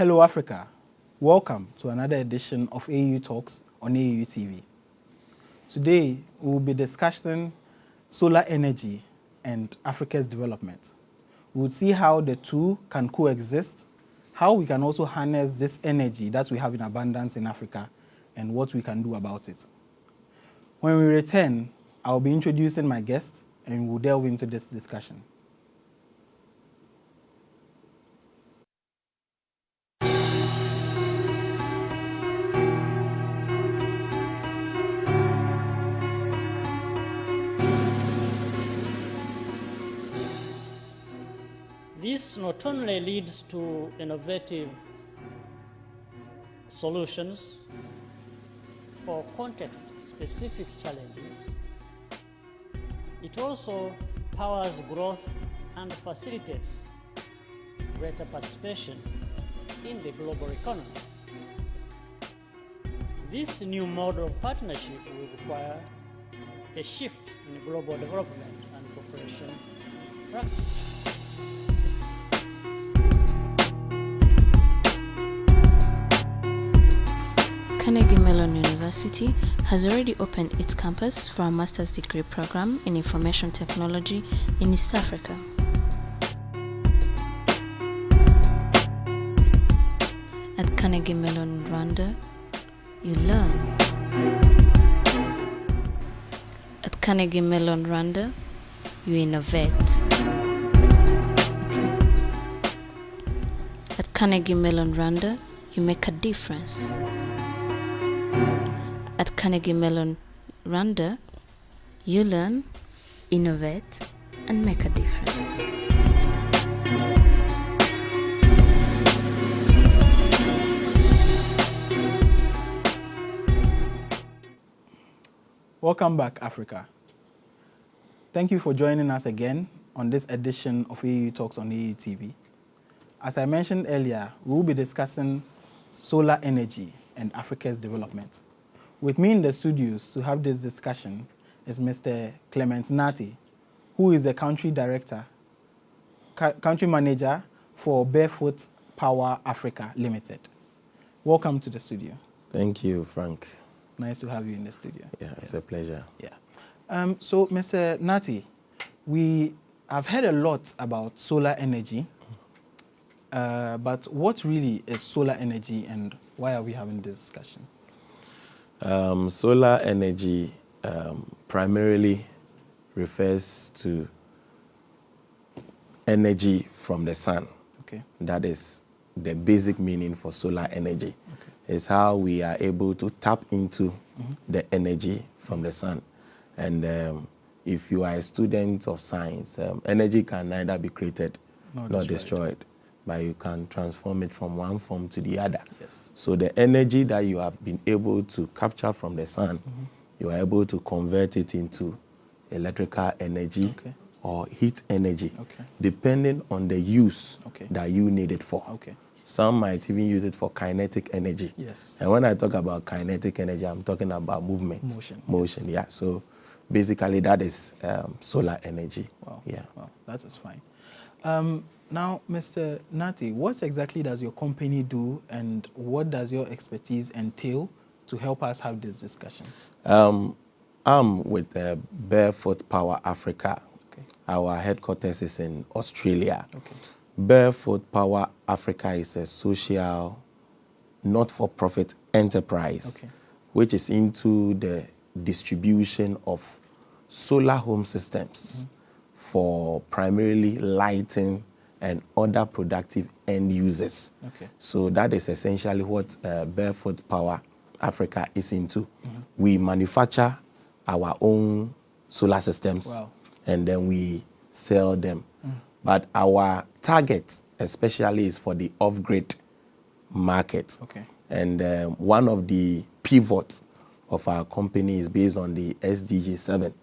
Hello Africa, welcome to another edition of AAU Talks on AAU TV. Today we will be discussing solar energy and Africa's development. We will see how the two can coexist, how we can also harness this energy that we have in abundance in Africa, and what we can do about it. When we return, I'll be introducing my guests and we'll delve into this discussion. This not only leads to innovative solutions for context-specific challenges, it also powers growth and facilitates greater participation in the global economy. This new model of partnership will require a shift in global development and cooperation practice. Carnegie Mellon University has already opened its campus for a master's degree program in information technology in East Africa. At Carnegie Mellon Rwanda, you learn. At Carnegie Mellon Rwanda, you innovate. At Carnegie Mellon Rwanda, you make a difference. At Carnegie Mellon Rwanda, you learn, innovate, and make a difference. Welcome back, Africa. Thank you for joining us again on this edition of AAU Talks on AAU TV. As I mentioned earlier, we will be discussing solar energy and Africa's development. With me in the studios to have this discussion is Mr. Clement Nartey, who is the country manager for Barefoot Power Africa Limited. Welcome to the studio. Thank you, Frank. Nice to have you in the studio. Yeah, it's a pleasure. Yeah. So, Mr. Nartey, we have heard a lot about solar energy, but what really is solar energy and why are we having this discussion? Solar energy primarily refers to energy from the sun. Okay. That is the basic meaning for solar energy. Okay. It's how we are able to tap into the energy from the sun. And if you are a student of science, energy can neither be created nor destroyed, but you can transform it from one form to the other. Yes. So the energy that you have been able to capture from the sun, you are able to convert it into electrical energy or heat energy, depending on the use that you need it for. Okay. Some might even use it for kinetic energy. Yes. And when I talk about kinetic energy, I'm talking about movement. Motion, yes. Yeah. So basically that is solar energy. Wow. Yeah. Wow, that is fine. Now, Mr. Nartey, what exactly does your company do and what does your expertise entail to help us have this discussion? I'm with Barefoot Power Africa. Okay. Our headquarters is in Australia. Okay. Barefoot Power Africa is a social, not-for-profit enterprise, which is into the distribution of solar home systems for primarily lighting and other productive end users. Okay. So that is essentially what Barefoot Power Africa is into. We manufacture our own solar systems and then we sell them. But our target especially is for the off-grid market. Okay. And one of the pivots of our company is based on the SDG 7,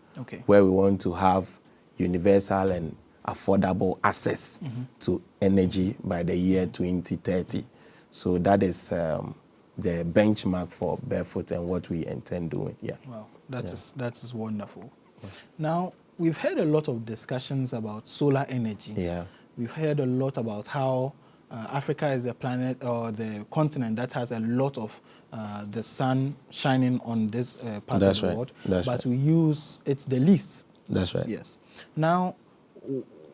where we want to have universal and affordable access to energy by the year 2030. So that is the benchmark for Barefoot and what we intend doing. Yeah. Wow, that is wonderful. Yeah. Now, we've heard a lot of discussions about solar energy. Yeah. We've heard a lot about how Africa is the planet or the continent that has a lot of the sun shining on this part of the world, but we use it's the least. That's right. Yes. Now,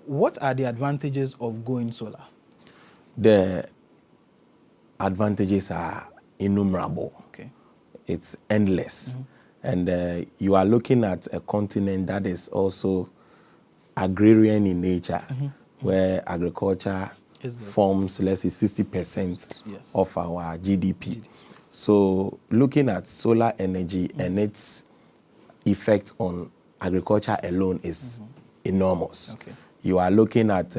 what are the advantages of going solar? The advantages are innumerable. Okay. It's endless. And you are looking at a continent that is also agrarian in nature, where agriculture forms, let's say, 60% of our GDP. So looking at solar energy and its effect on agriculture alone is enormous. Okay. You are looking at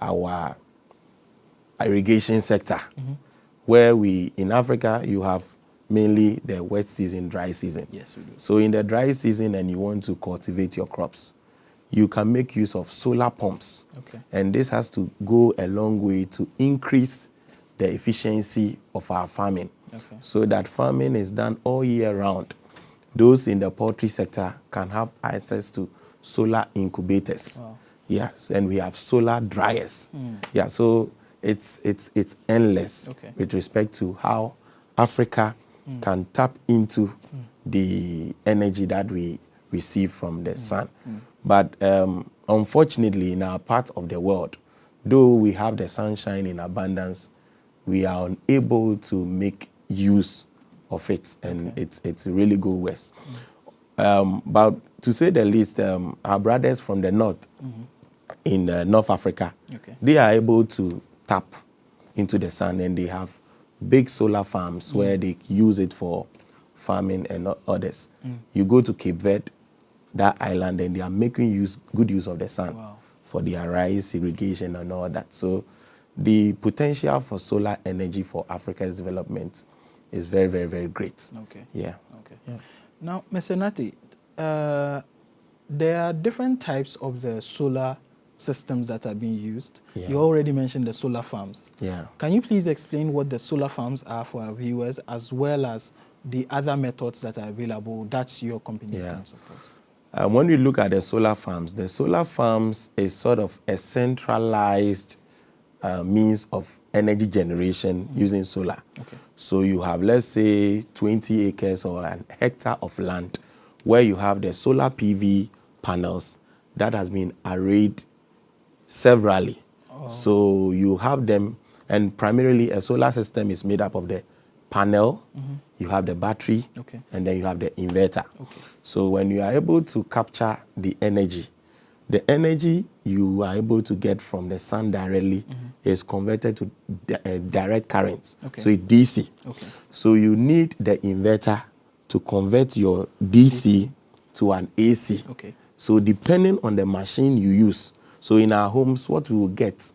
our irrigation sector, where in Africa, you have mainly the wet season, dry season. Yes, we do. So in the dry season and you want to cultivate your crops, you can make use of solar pumps. Okay. And this has to go a long way to increase the efficiency of our farming. Okay. So that farming is done all year round. Those in the poultry sector can have access to solar incubators. Wow. Yes, and we have solar dryers. Yeah, so it's endless with respect to how Africa can tap into the energy that we receive from the sun. But unfortunately, in our part of the world, though we have the sunshine in abundance, we are unable to make use of it, and it's really go west. But to say the least, our brothers from the north, in North Africa, they are able to tap into the sun, and they have big solar farms where they use it for farming and others. You go to Cape Verde, that island, and they are making good use of the sun for their rice irrigation and all that. So the potential for solar energy for Africa's development is very, very, very great. Okay. Yeah. Okay. Yeah. Now, Mr. Nartey, there are different types of the solar systems that are being used. Yeah. You already mentioned the solar farms. Yeah. Can you please explain what the solar farms are for our viewers, as well as the other methods that are available that your company can support? When we look at the solar farms is sort of a centralized means of energy generation using solar. Okay. So you have, let's say, 20 acres or an hectare of land where you have the solar PV panels that has been arrayed severally. So you have them, and primarily a solar system is made up of the panel, you have the battery, and then you have the inverter. So when you are able to capture the energy you are able to get from the sun directly is converted to direct current. So it's DC. So you need the inverter to convert your DC to an AC. So depending on the machine you use, so in our homes, what we will get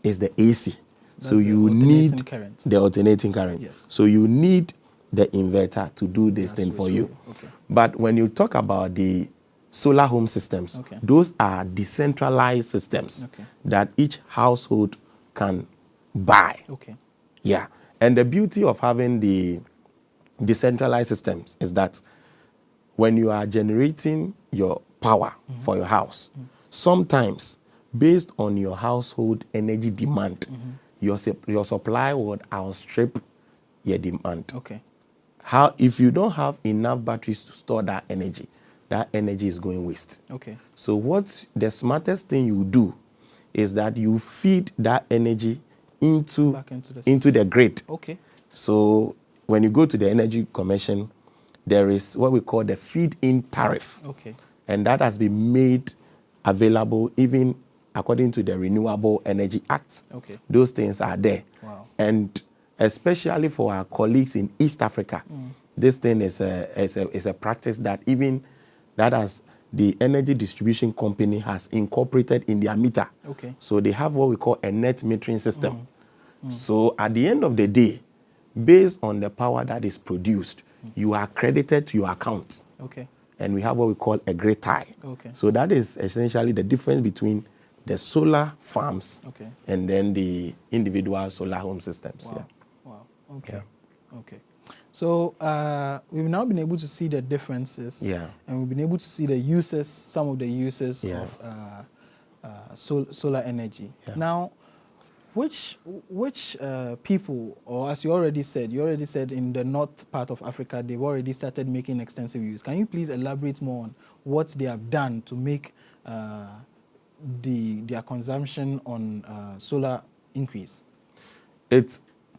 is the AC. So you need the alternating current. Yes. So you need the inverter to do this thing for you. But when you talk about the solar home systems, those are decentralized systems that each household can buy. Yeah. And the beauty of having the decentralized systems is that when you are generating your power for your house, sometimes based on your household energy demand, your supply would outstrip your demand. How if you don't have enough batteries to store that energy is going waste. So what the smartest thing you do is that you feed that energy into the grid. So when you go to the energy commission, there is what we call the feed-in tariff. And that has been made available even according to the Renewable Energy Act. Those things are there. And especially for our colleagues in East Africa, this thing is a practice that has the energy distribution company has incorporated in their meter. So they have what we call a net metering system. So at the end of the day, based on the power that is produced, you are credited to your account. And we have what we call a grid tie. So that is essentially the difference between the solar farms and then the individual solar home systems. So we've now been able to see the differences, and we've been able to see the uses, some of the uses of solar energy. Now, Which people, or as you already said in the north part of Africa, they've already started making extensive use. Can you please elaborate more on what they have done to make their consumption on solar increase?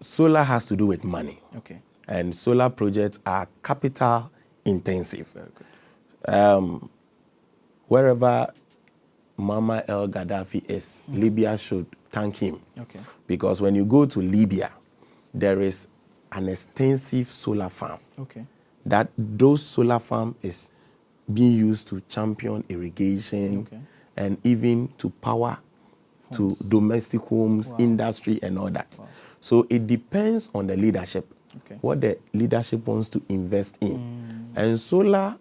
Solar has to do with money. Okay. And solar projects are capital intensive. Very good. Wherever Muammar el-Gaddafi is, Libya should thank him. Okay. Because when you go to Libya, there is an extensive solar farm. Okay. Those solar farm is being used to champion irrigation, Okay. and even to power Homes. to domestic homes, Wow. industry, and all that. Wow. So it depends on the leadership, Okay. what the leadership wants to invest in. And solar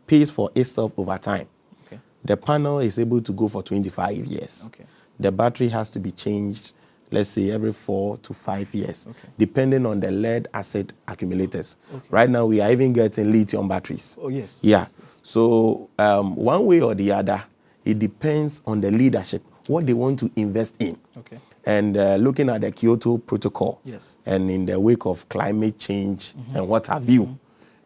pays for itself over time. Okay. The panel is able to go for 25 years. Okay. The battery has to be changed, let's say, every 4 to 5 years, Okay. depending on the lead acid accumulators. Okay. Right now, we are even getting lithium batteries. Oh, yes. Yeah. Yes. So one way or the other, it depends on the leadership, what they want to invest in. Okay. And looking at the Kyoto Protocol, Yes. and in the wake of climate change and what have you,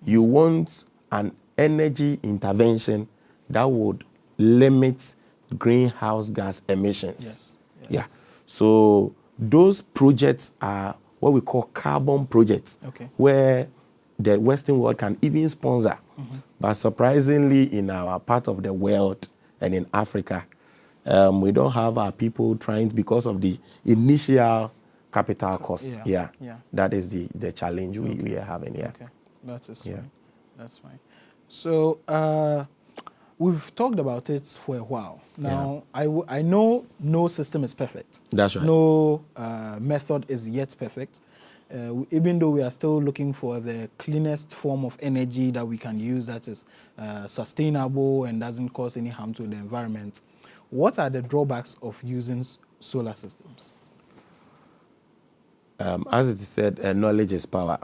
you want an energy intervention that would limit greenhouse gas emissions. Yes. Yes. Yeah. So those projects are what we call carbon projects, Okay. where the Western world can even sponsor. But surprisingly, in our part of the world and in Africa, we don't have our people trying, because of the initial capital cost. Yeah. Yeah. That is the challenge we are having. Yeah. Okay, that is Yeah. fine. That's fine. So we've talked about it for a while. Now, I know no system is perfect. That's right. No method is yet perfect. Even though we are still looking for the cleanest form of energy that we can use that is sustainable and doesn't cause any harm to the environment. What are the drawbacks of using solar systems? As it is said, knowledge is power.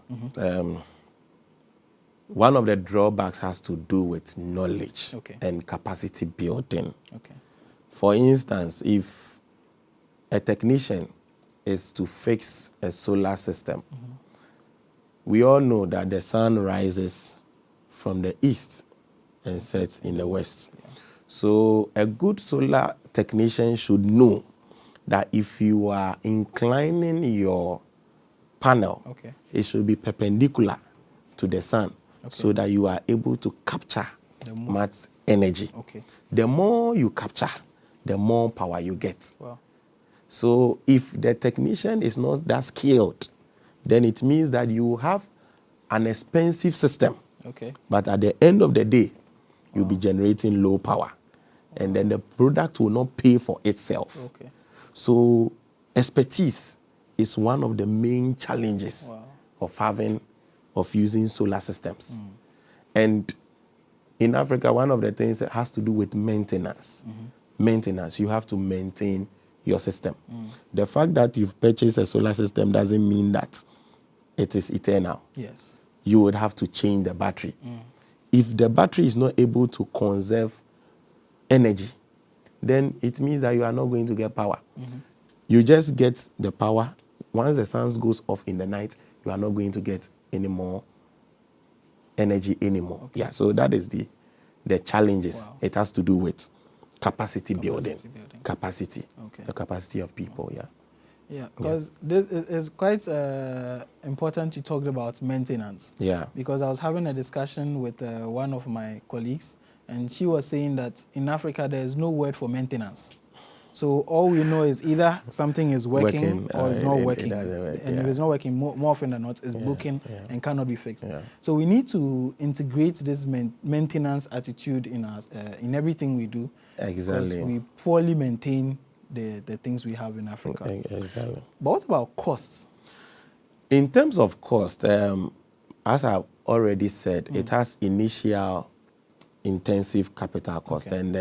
One of the drawbacks has to do with knowledge and capacity building. Okay. For instance, if a technician is to fix a solar system, we all know that the sun rises from the east and sets in the west. Yeah. So a good solar technician should know that if you are inclining your panel, it should be perpendicular to the sun, so that you are able to capture much energy. Okay. The more you capture, the more power you get. Wow. So if the technician is not that skilled, then it means that you have an expensive system. Okay. But at the end of the day, you'll be generating low power. And then the product will not pay for itself. Okay. So expertise is one of the main challenges of using solar systems. And in Africa, one of the things that has to do with maintenance. Maintenance, you have to maintain your system. The fact that you've purchased a solar system doesn't mean that it is eternal. Yes. You would have to change the battery. If the battery is not able to conserve energy, then it means that you are not going to get power. You just get the power. Once the sun goes off in the night, you are not going to get any more energy anymore. Okay. Yeah, so that is the challenges. Wow. It has to do with capacity building. Capacity. Okay. The capacity of people, yeah. Yeah, because this is quite important you talked about maintenance. Yeah. Because I was having a discussion with one of my colleagues, and she was saying that in Africa there is no word for maintenance. So all we know is either something is working or it's not working. And if it's not working, more often than not, it's broken and cannot be fixed. Yeah. So we need to integrate this maintenance attitude in us, in everything we do. Exactly. Because we poorly maintain the things we have in Africa. Exactly. But what about costs? In terms of cost, as I've already said, it has initial intensive capital cost. And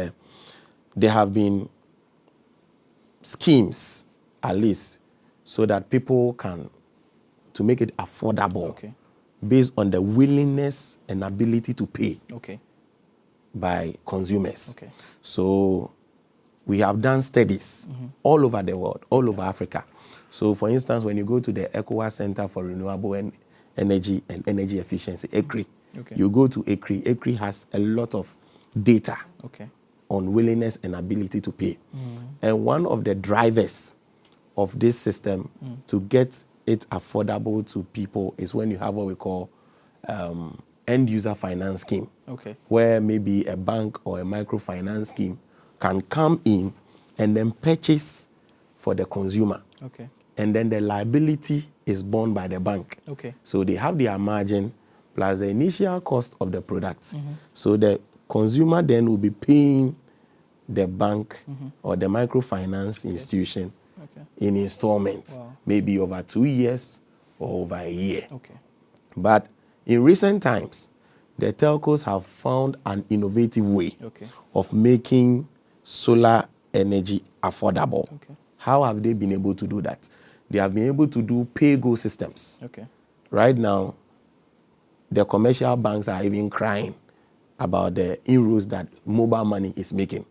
there have been schemes, at least, so that people can, to make it affordable, based on the willingness and ability to pay by consumers. So we have done studies all over the world, all over Africa. So, for instance, when you go to the ECOWAS Center for Renewable Energy and Energy Efficiency, ECRI, you go to ECRI. ECRI has a lot of data on willingness and ability to pay. And one of the drivers of this system to get it affordable to people is when you have what we call end user finance scheme, where maybe a bank or a microfinance scheme can come in and then purchase for the consumer. And then the liability is borne by the bank. So they have their margin plus the initial cost of the product. So the consumer then will be paying the bank or the microfinance institution in installments, maybe over 2 years or over a year. But in recent times, the telcos have found an innovative way of making solar energy affordable. How have they been able to do that? They have been able to do pay-go systems. Right now, the commercial banks are even crying about the inroads that mobile money is making.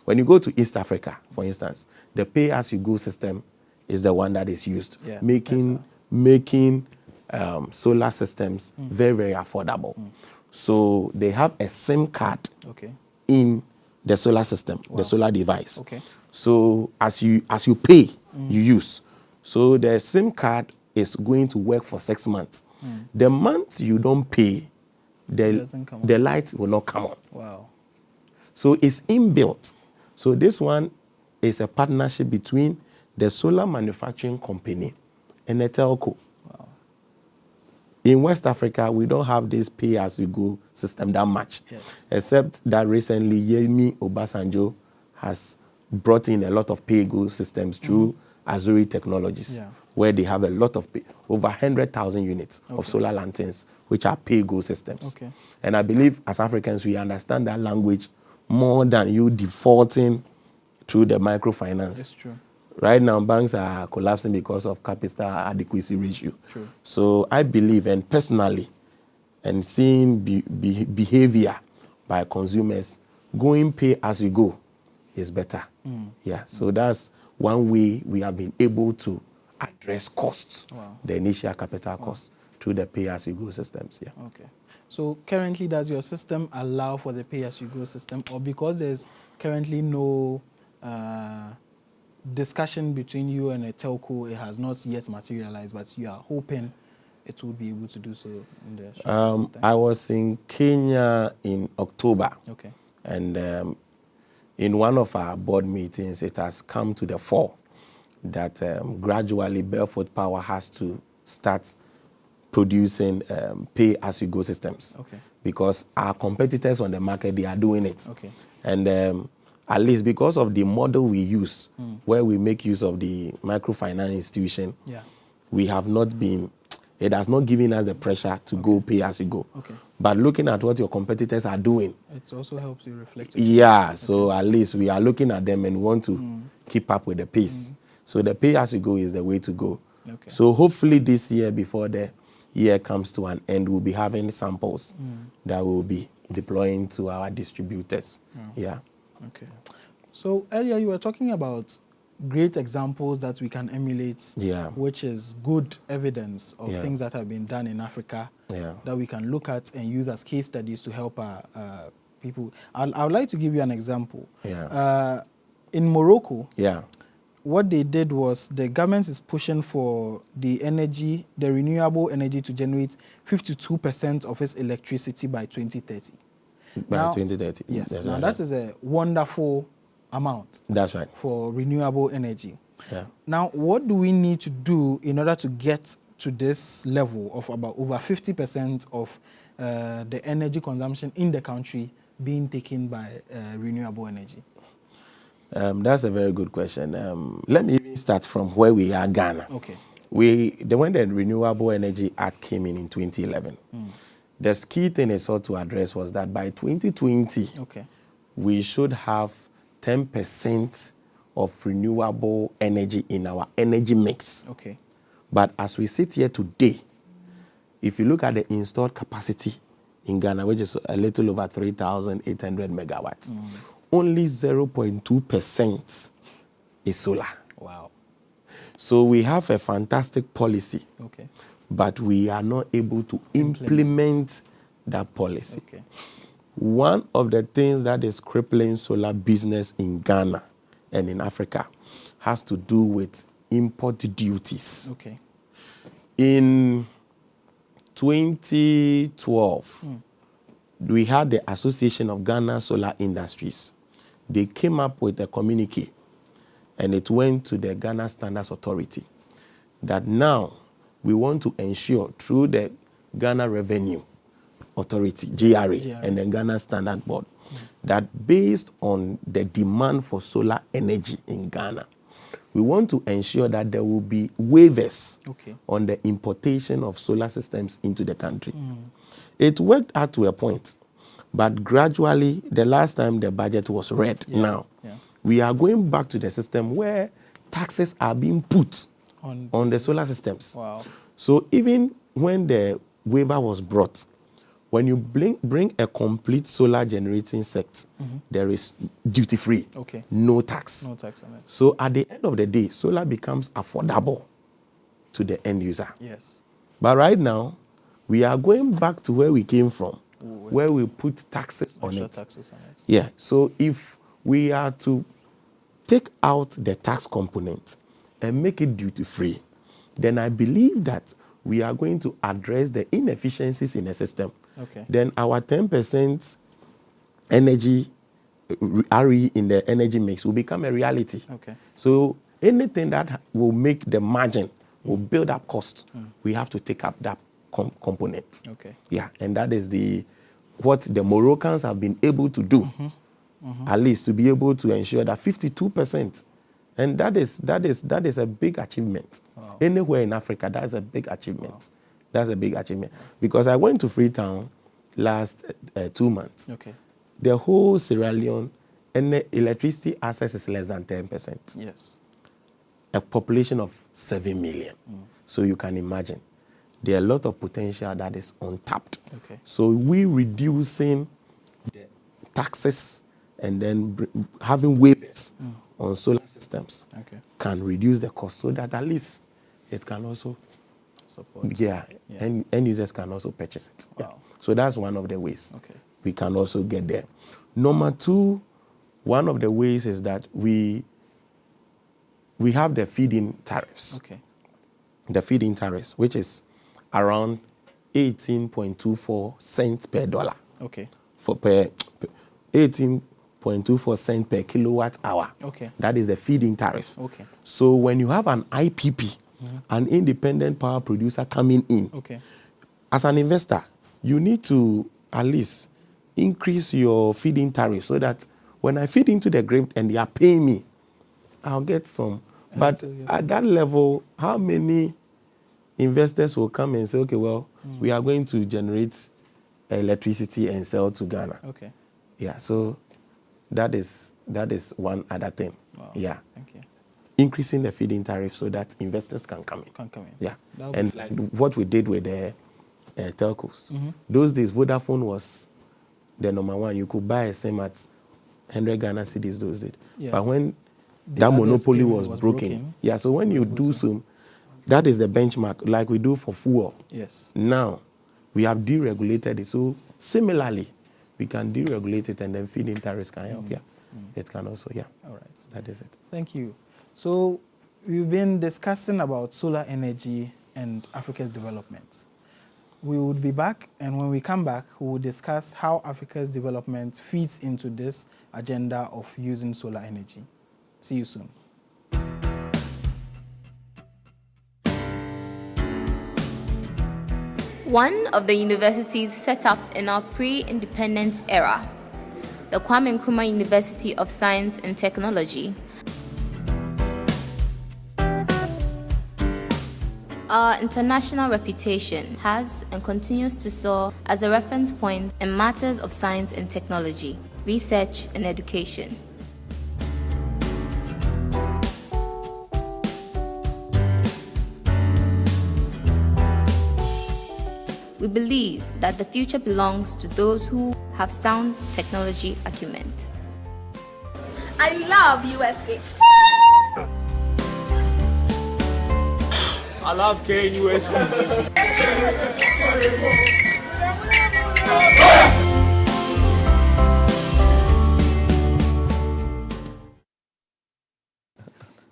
When you go to East Africa, for instance, the pay-as-you-go system is the one that is used, making solar systems very, very affordable. So they have a SIM card in the solar system, the solar device. So as you pay, you use. So the SIM card is going to work for 6 months. The month you don't pay, the light will not come on. So it's inbuilt. So this one is a partnership between the solar manufacturing company and the telco. In West Africa, we don't have this pay-as-you-go system that much, except that recently Yemi Obasanjo has brought in a lot of pay-go systems through Azuri Technologies, where they have a lot of over 100,000 units of solar lanterns, which are pay-go systems. And I believe as Africans, we understand that language more than you defaulting through the microfinance. That's true. Right now, banks are collapsing because of capital adequacy ratio. So I believe, and personally, and seeing behavior by consumers, going pay as you go is better. So that's one way we have been able to address costs, the initial capital costs, through the pay as you go systems. So currently, does your system allow for the pay as you go system, or because there's currently no discussion between you and a telco, it has not yet materialized, but you are hoping it will be able to do so in the short time? I was in Kenya in October, and in one of our board meetings, it has come to the fore that gradually Barefoot Power has to start producing pay-as-you-go systems, because our competitors on the market, they are doing it. And at least because of the model we use, where we make use of the microfinance institution, we have not been, it has not given us the pressure to go pay as you go. But looking at what your competitors are doing, it also helps you reflect. So at least we are looking at them and want to keep up with the pace. So the pay as you go is the way to go. So hopefully this year, before the year comes to an end, we'll be having samples that we'll be deploying to our distributors. So earlier you were talking about great examples that we can emulate, which is good evidence of things that have been done in Africa that we can look at and use as case studies to help our people. I would like to give you an example. In Morocco, what they did was the government is pushing for the energy, the renewable energy, to generate 52% of its electricity by 2030. By 2030. Yes. Now that is a wonderful amount. That's right. For renewable energy. Now, what do we need to do in order to get to this level of about over 50% of the energy consumption in the country being taken by renewable energy? That's a very good question. Let me even start from where we are, Ghana. When the Renewable Energy Act came in 2011, the key thing I sought to address was that by 2020, we should have 10% of renewable energy in our energy mix. But as we sit here today, if you look at the installed capacity in Ghana, which is a little over 3,800 megawatts, only 0.2% is solar. Wow. So we have a fantastic policy, Okay. but we are not able to implement that policy. Okay. One of the things that is crippling solar business in Ghana and in Africa has to do with import duties. Okay. In 2012, we had the Association of Ghana Solar Industries. They came up with a communique, and it went to the Ghana Standards Authority that now we want to ensure through the Ghana Revenue Authority, GRA, and the Ghana Standard Board, that based on the demand for solar energy in Ghana, we want to ensure that there will be waivers on the importation of solar systems into the country. It worked out to a point, but gradually, the last time the budget was read, we are going back to the system where taxes are being put on the solar systems. Wow. So even when the waiver was brought, when you bring a complete solar generating set, there is duty-free, no tax. No tax on it. So at the end of the day, solar becomes affordable to the end user. Yes. But right now, we are going back to where we came from, where we put taxes on it. Yeah. So if we are to take out the tax component and make it duty-free, then I believe that we are going to address the inefficiencies in the system. Then our 10% energy RE in the energy mix will become a reality. So anything that will make the margin, will build up cost, we have to take up that component. Yeah, and that is what the Moroccans have been able to do, at least to be able to ensure that 52%. And that is a big achievement. Wow. Anywhere in Africa, that's a big achievement. Wow. That's a big achievement. Because I went to Freetown last 2 months. The whole Sierra Leone, and the electricity access is less than 10%. Yes. A population of 7 million. So you can imagine. There are a lot of potential that is untapped. So we reducing the taxes and then having waivers on solar systems can reduce the cost so that at least it can also support. And end users can also purchase it. Wow. So that's one of the ways we can also get there. Number two, one of the ways is that we have the feed-in tariffs. The feed-in tariffs, which is around 18.24 cents per dollar. For 18.24 cents per kilowatt hour. That is the feed-in tariff. So when you have an IPP, an independent power producer coming in, as an investor, you need to at least increase your feed-in tariff so that when I feed into the grid and they are paying me, I'll get some. But at that level, how many investors will come and say, okay, well, we are going to generate electricity and sell to Ghana? Yeah, so that is one other thing. Wow. Yeah. Increasing the feed-in tariff so that investors can come in. Yeah. And like what we did with the telcos. Those days, Vodafone was the number one. You could buy a SIM at 100 Ghana cedis those days. But when that monopoly was broken. Yeah, so when you do so, that is the benchmark, like we do for fuel. Now, we have deregulated it. So similarly, we can deregulate it and then feed-in tariffs can help. It can also, All right. That is it. Thank you. So we've been discussing about solar energy and Africa's development. We would be back, and when we come back, we will discuss how Africa's development feeds into this agenda of using solar energy. See you soon. One of the universities set up in our pre-independence era, the Kwame Nkrumah University of Science and Technology. Our international reputation has and continues to soar as a reference point in matters of science and technology, research and education. We believe that the future belongs to those who have sound technology acumen. I love USD. I love KNUST.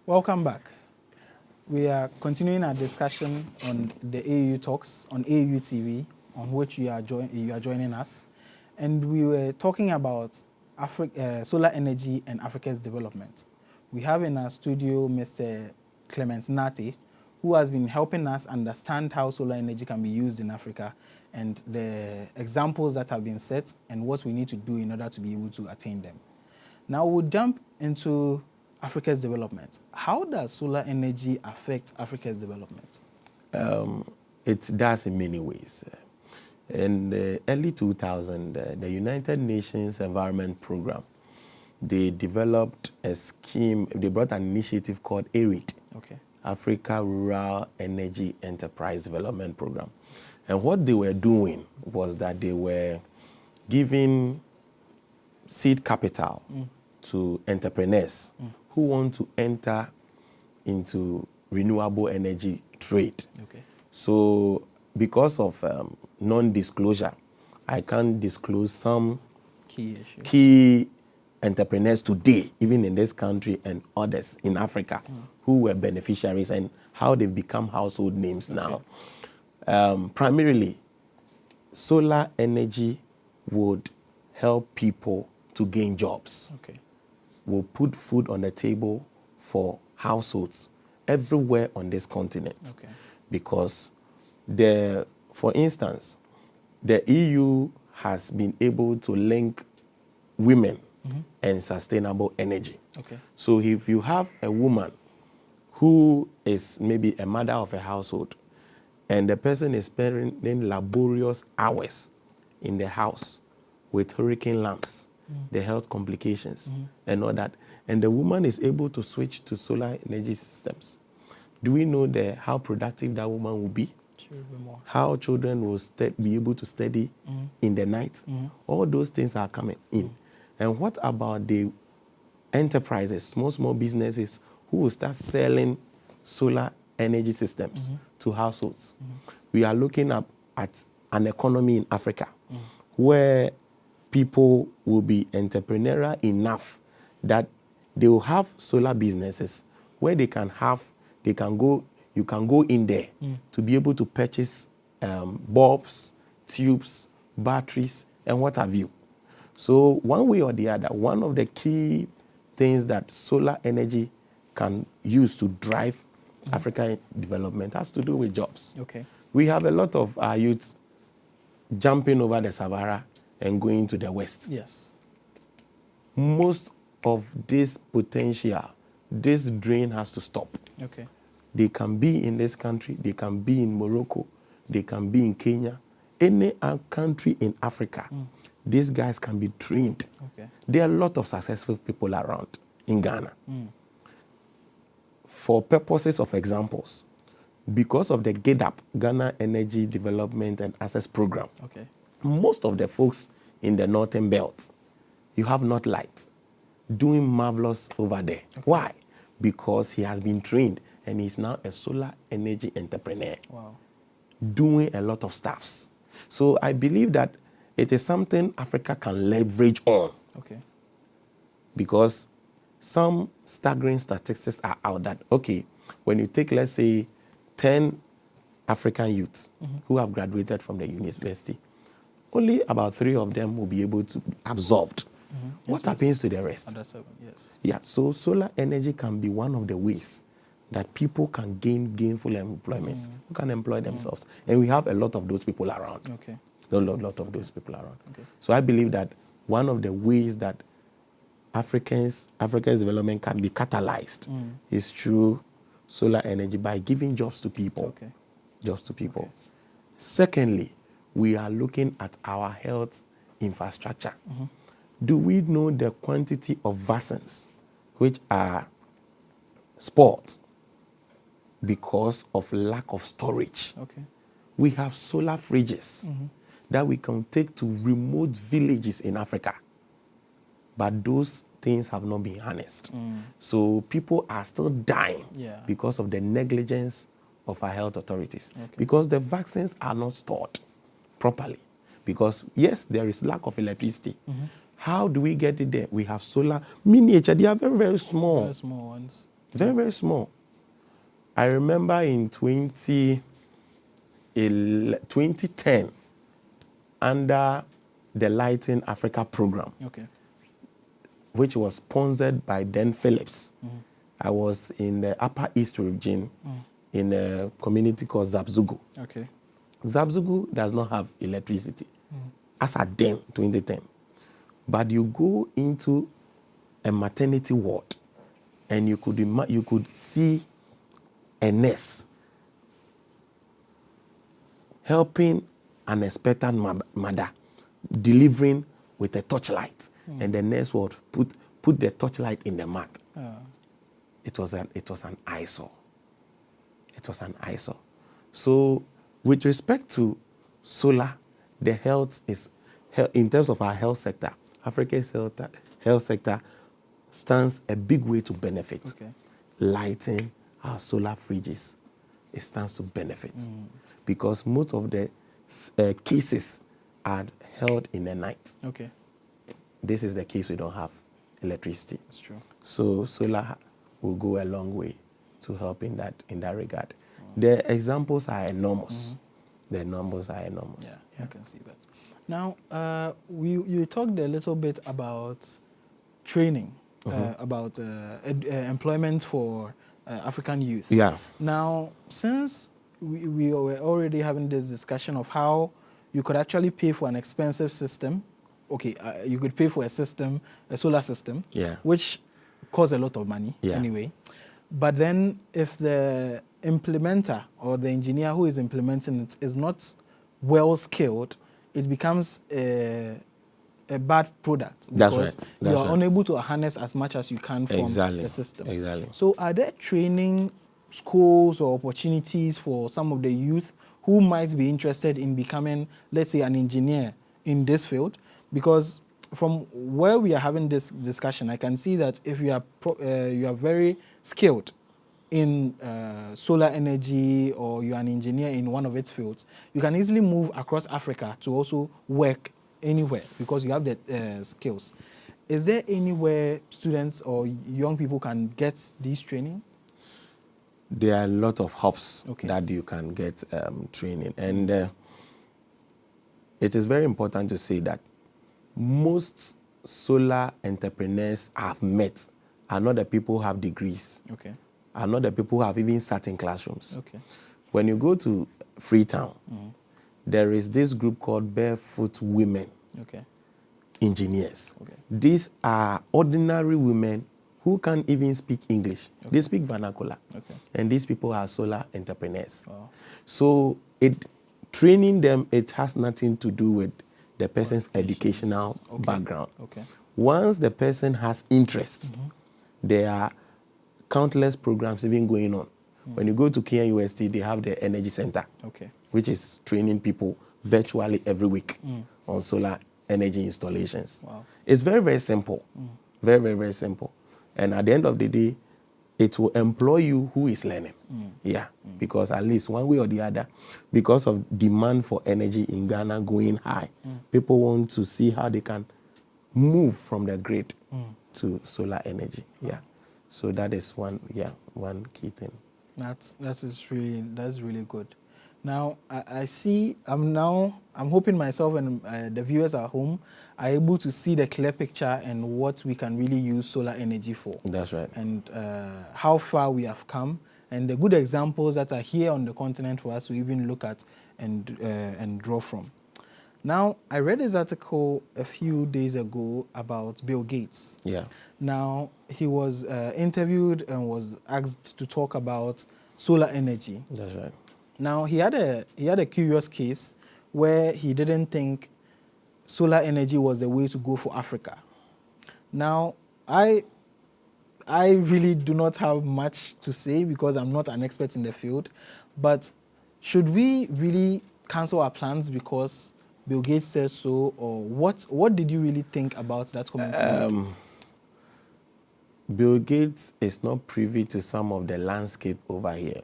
Welcome back. We are continuing our discussion on the AAU talks on AAU TV, on which you are joining us, and we were talking about solar energy and Africa's development. We have in our studio Mr. Clement Nartey, who has been helping us understand how solar energy can be used in Africa and the examples that have been set and what we need to do in order to be able to attain them. Now we'll jump into Africa's development. How does solar energy affect Africa's development? It does in many ways. In the early 2000s, the United Nations Environment Program, they developed a scheme, they brought an initiative called ARED, Africa Rural Energy Enterprise Development Program. And what they were doing was that they were giving seed capital to entrepreneurs who want to enter into renewable energy trade. So because of non-disclosure, I can't disclose some key entrepreneurs today, even in this country and others in Africa, who were beneficiaries and how they've become household names now. Primarily, solar energy would help people to gain jobs. Will put food on the table for households everywhere on this continent. Because for instance, the EU has been able to link women and sustainable energy. So if you have a woman who is maybe a mother of a household and the person is spending laborious hours in the house with hurricane lamps, the health complications and all that, and the woman is able to switch to solar energy systems, do we know how productive that woman will be? How children will be able to study in the night? All those things are coming in. And what about the enterprises, small businesses who will start selling solar energy systems to households? We are looking at an economy in Africa where people will be entrepreneurial enough that they will have solar businesses where you can go in there to be able to purchase bulbs, tubes, batteries, and what have you. So one way or the other, one of the key things that solar energy can use to drive African development has to do with jobs. We have a lot of our youths jumping over the Sahara and going to the West. Most of this potential, this drain has to stop. They can be in this country, they can be in Morocco, they can be in Kenya, any country in Africa. These guys can be trained. There are a lot of successful people around in Ghana. For purposes of examples, because of the GEDAP, Ghana Energy Development and Access Program, most of the folks in the northern belt, you have Northlight doing marvelous over there. Why? Because he has been trained and he's now a solar energy entrepreneur doing a lot of stuffs. So I believe that it is something Africa can leverage on. Because some staggering statistics are out that, when you take, let's say, 10 African youths who have graduated from the university, only about 3 of them will be able to be absorbed. What happens to the rest? So solar energy can be one of the ways that people can gain gainful employment, who can employ themselves. And we have a lot of those people around. A lot of those people around. So I believe that one of the ways that Africa's development can be catalyzed is through solar energy by giving jobs to people. Secondly, we are looking at our health infrastructure. Do we know the quantity of vaccines which are spoiled because of lack of storage? We have solar fridges that we can take to remote villages in Africa, but those things have not been harnessed. So people are still dying because of the negligence of our health authorities. Because the vaccines are not stored properly. Because, yes, there is lack of electricity. How do we get it there? We have solar, miniature, they are very, very small. Very small ones. Very, very small. I remember in 2010, under the Lighting Africa program, which was sponsored by then Phillips. I was in the Upper East region in a community called Zabzugu. Zabzugu does not have electricity as at then, 2010. But you go into a maternity ward and you could see a nurse helping an expectant mother delivering with a torchlight, and the nurse would put the torchlight in the mouth. It was an eyesore. It was an eyesore. So, with respect to solar, the health is in terms of our health sector. Africa's health sector stands a big way to benefit. Lighting our solar fridges, it stands to benefit because most of the cases are held in the night. This is the case we don't have electricity. That's true. So solar will go a long way to help in that regard. The examples are enormous. The numbers are enormous. Yeah, I can see that. Now, you talked a little bit about training, about employment for African youth. Now, since we were already having this discussion of how you could actually pay for an expensive system, you could pay for a system, a solar system, which costs a lot of money anyway. But then if the implementer or the engineer who is implementing it is not well skilled, it becomes a bad product because you are unable to harness as much as you can from the system. So are there training schools or opportunities for some of the youth who might be interested in becoming, let's say, an engineer in this field? Because from where we are having this discussion, I can see that if you are very skilled in solar energy or you're an engineer in one of its fields, you can easily move across Africa to also work anywhere because you have the skills. Is there anywhere students or young people can get this training? There are a lot of hubs that you can get training. And it is very important to say that most solar entrepreneurs I've met are not the people who have degrees. Are not the people who have even sat in classrooms. When you go to Freetown, there is this group called Barefoot Women Engineers. These are ordinary women who can't even speak English. They speak vernacular. And these people are solar entrepreneurs. So training them, it has nothing to do with the person's educational background. Once the person has interest, there are countless programs even going on. When you go to KNUST, they have the Energy Center, which is training people virtually every week on solar energy installations. It's very, very simple. Very, very, very simple. And at the end of the day, it will employ you who is learning. Because at least one way or the other, because of demand for energy in Ghana going high, people want to see how they can move from the grid to solar energy. So that is one key thing. That's really good. Now I see. I'm hoping myself and the viewers at home are able to see the clear picture and what we can really use solar energy for. That's right. And how far we have come, and the good examples that are here on the continent for us to even look at and draw from. Now, I read this article a few days ago about Bill Gates. Now, he was interviewed and was asked to talk about solar energy. That's right. Now, he had a curious case where he didn't think solar energy was the way to go for Africa. Now, I really do not have much to say because I'm not an expert in the field, but should we really cancel our plans because Bill Gates said so, or what did you really think about that comment? Bill Gates is not privy to some of the landscape over here.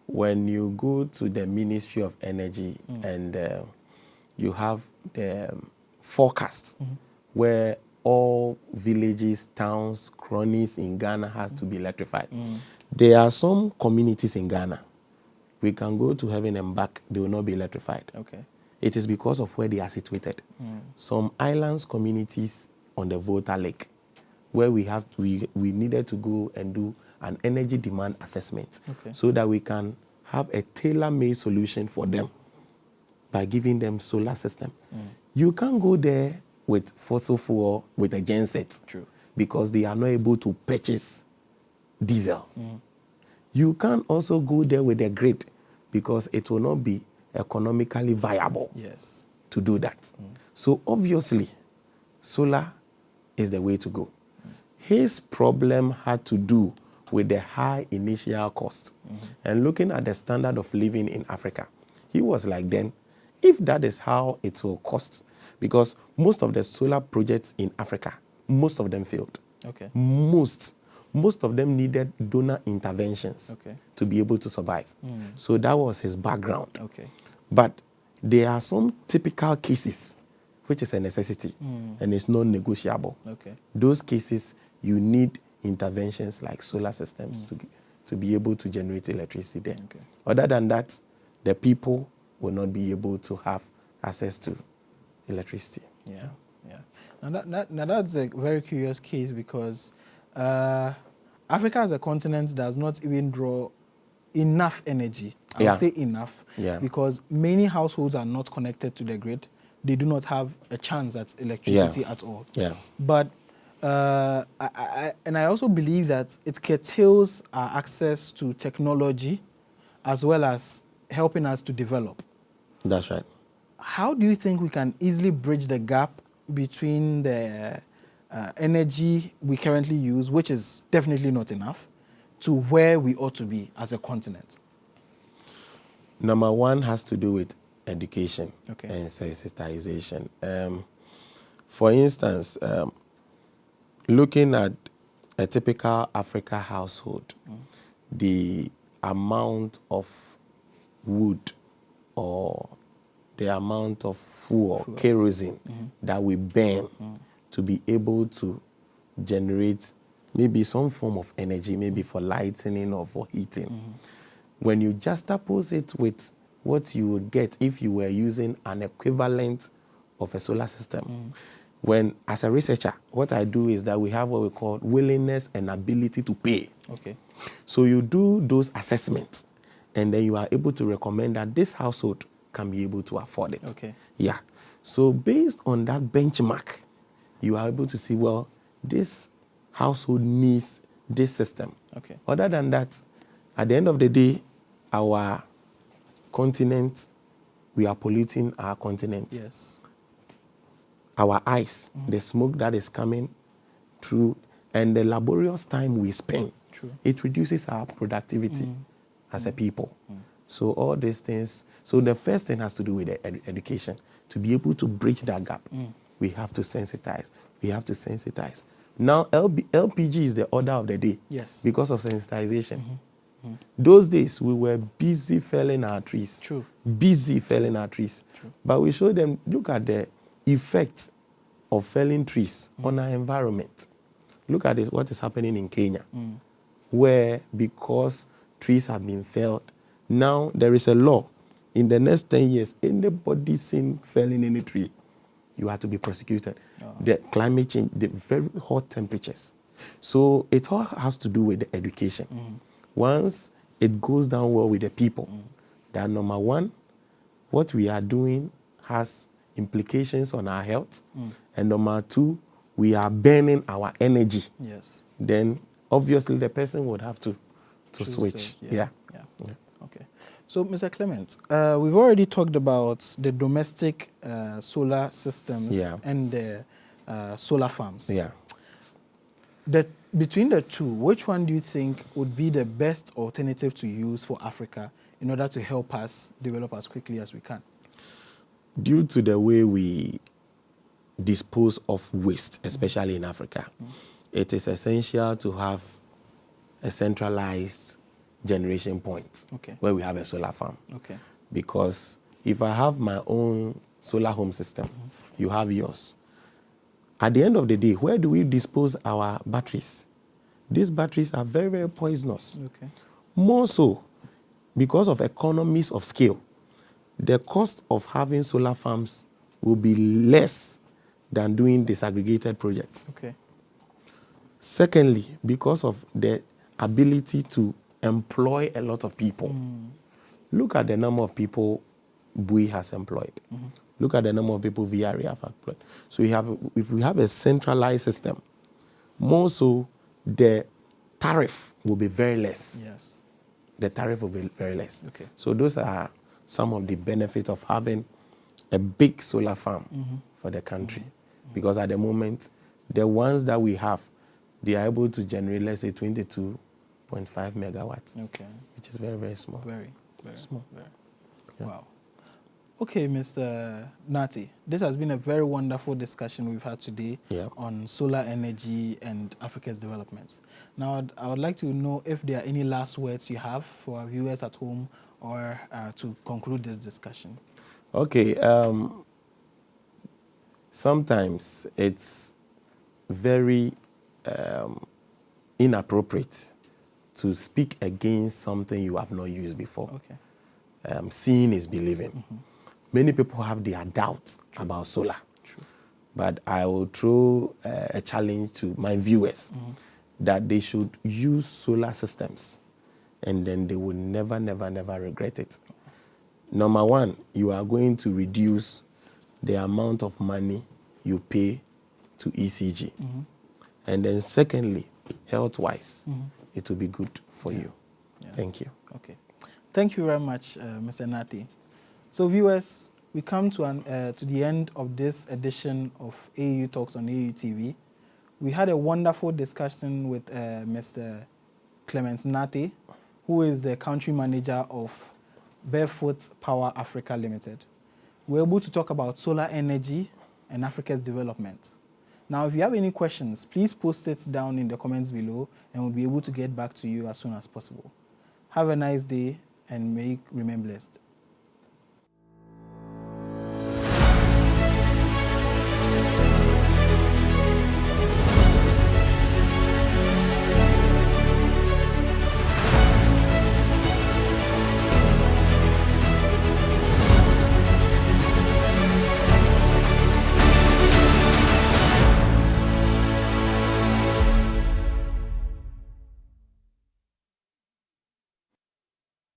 When you go to the Ministry of Energy and you have the forecast where all villages, towns, cronies in Ghana has to be electrified. There are some communities in Ghana, we can go to heaven and back, they will not be electrified. Okay. It is because of where they are situated. Some islands communities on the Volta Lake, where we needed to go and do an energy demand assessment, so that we can have a tailor-made solution for them by giving them solar system. You can't go there with fossil fuel with a genset. True. Because they are not able to purchase diesel. You can't also go there with a grid because it will not be economically viable to do that. So obviously, solar is the way to go. His problem had to do with the high initial cost. And looking at the standard of living in Africa, he was like, then, if that is how it will cost, because most of the solar projects in Africa, most of them failed. Okay. Most of them needed donor interventions to be able to survive. So that was his background. Okay. But there are some typical cases which is a necessity and it's non-negotiable. Okay. Those cases, you need interventions like solar systems to be able to generate electricity there. Okay. Other than that, the people will not be able to have access to electricity. Yeah. Now that's a very curious case because Africa as a continent does not even draw enough energy. I would say enough because many households are not connected to the grid. They do not have a chance at electricity at all. Yeah. But I also believe that it curtails our access to technology as well as helping us to develop. That's right. How do you think we can easily bridge the gap between the energy we currently use, which is definitely not enough, to where we ought to be as a continent? Number one has to do with education and sensitization. For instance, looking at a typical Africa household, the amount of wood or the amount of fuel, kerosene that we burn to be able to generate maybe some form of energy, maybe for lighting or for heating. When you juxtapose it with what you would get if you were using an equivalent of a solar system. When, as a researcher, what I do is that we have what we call willingness and ability to pay. Okay. So you do those assessments, and then you are able to recommend that this household can be able to afford it. Okay. Yeah. So based on that benchmark, you are able to see, well, this household needs this system. Okay. Other than that, at the end of the day, our continent, we are polluting our continent. Yes. Our eyes, the smoke that is coming through, and the laborious time we spend, it reduces our productivity as a people. So all these things, so the first thing has to do with the education. To be able to bridge that gap, we have to sensitize. We have to sensitize. Now, LPG is the order of the day because of sensitization. Those days, we were busy felling our trees. Busy felling our trees. But we showed them, look at the effect of felling trees on our environment. Look at this, what is happening in Kenya, where because trees have been felled, now there is a law. In the next 10 years, anybody seen felling any tree, you have to be prosecuted. The climate change, the very hot temperatures. So it all has to do with the education. Once it goes down well with the people, that number one, what we are doing has implications on our health. And number two, we are burning our energy. Then obviously the person would have to switch. Okay. So, Mr. Clement, we've already talked about the domestic solar systems and the solar farms. Between the two, which one do you think would be the best alternative to use for Africa in order to help us develop as quickly as we can? due to the way we dispose of waste, especially in Africa, it is essential to have a centralized generation point where we have a solar farm. Because if I have my own solar home system, you have yours. At the end of the day, where do we dispose our batteries? These batteries are very, very poisonous. More so because of economies of scale. The cost of having solar farms will be less than doing disaggregated projects. Secondly, because of the ability to employ a lot of people. Look at the number of people Bui has employed. Look at the number of people VRE have employed. So if we have a centralized system, more so the tariff will be very less. The tariff will be very less. So those are some of the benefits of having a big solar farm for the country. Because at the moment, the ones that we have, they are able to generate, let's say, 22.5 megawatts, which is very, very small. Very small. Wow. Okay, Mr. Nartey, this has been a very wonderful discussion we've had today on solar energy and Africa's developments. Now, I would like to know if there are any last words you have for our viewers at home or to conclude this discussion. Okay. Sometimes it's very inappropriate to speak against something you have not used before. Seeing is believing. Many people have their doubts about solar. But I will throw a challenge to my viewers that they should use solar systems and then they will never, never, never regret it. Number one, you are going to reduce the amount of money you pay to ECG. And then secondly, health-wise, it will be good for you. Thank you. Okay. Thank you very much, Mr. Nartey. So viewers, we come to the end of this edition of AAU Talks on AAU TV. We had a wonderful discussion with Mr. Clement Nartey, who is the country manager of Barefoot Power Africa Limited. We're able to talk about solar energy and Africa's development. Now, if you have any questions, please post it down in the comments below and we'll be able to get back to you as soon as possible. Have a nice day and may you remain blessed.